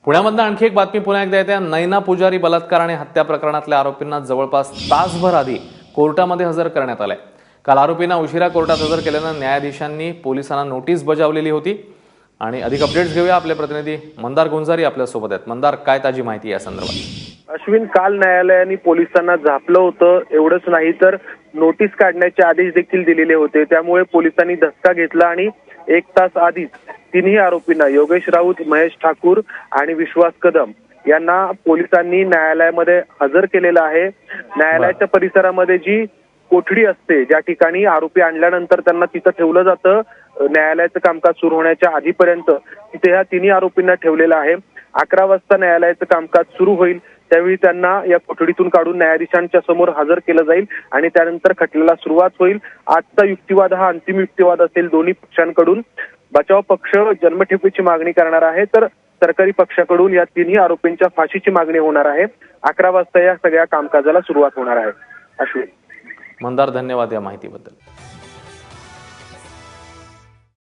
पुण्यामधनं आणखी एक बातमी पुन्हा एकदा येते। नैना पुजारी बलात्कार आणि हत्या प्रकरणातल्या आरोपींना जवळपास तासभर आधी कोर्टामध्ये हजर करण्यात आलंय। काल आरोपींना उशिरा कोर्टात हजर केल्यानं न्यायाधीशांनी पोलिसांना नोटीस बजावलेली होती। आणि अधिक अपडेट्स घेऊया, आपले प्रतिनिधी मंदार गुंजारी आपल्या सोबत आहेत। मंदार, काय ताजी माहिती या संदर्भात? अश्विन, काल न्यायालयाने पोलिसांना झापलं होतं। एवढंच नाही तर नोटीस काढण्याचे आदेश देखील दिलेले होते। त्यामुळे पोलिसांनी धक्का घेतला आणि 1 तास आधीच तिन्ही आरोपींना योगेश राऊत, महेश ठाकूर आणि विश्वास कदम यांना पोलिसांनी न्यायालयामध्ये हजर केलेलं आहे। न्यायालयाच्या परिसरामध्ये जी कोठडी असते, ज्या ठिकाणी आरोपी आणल्यानंतर त्यांना तिथं ठेवलं जातं, न्यायालयाचं कामकाज सुरू होण्याच्या आधीपर्यंत तिथे ह्या तिन्ही आरोपींना ठेवलेलं आहे। 11 वाजता न्यायालयाचं कामकाज सुरू होईल, त्यावेळी त्यांना या कोठडीतून काढून न्यायाधीशांच्या समोर हजर केलं जाईल आणि त्यानंतर खटल्याला सुरुवात होईल। आजचा युक्तिवाद हा अंतिम युक्तिवाद असेल। दोन्ही पक्षांकडून बचाव पक्ष जन्मठेपेची मागणी करणार आहे, तर सरकारी पक्षाकडून या तिन्ही आरोपींच्या फाशीची मागणी होणार आहे। 11 वाजता या सगळ्या कामकाजाला सुरुवात होणार आहे। अश्विन, मंदार, धन्यवाद या माहितीबद्दल।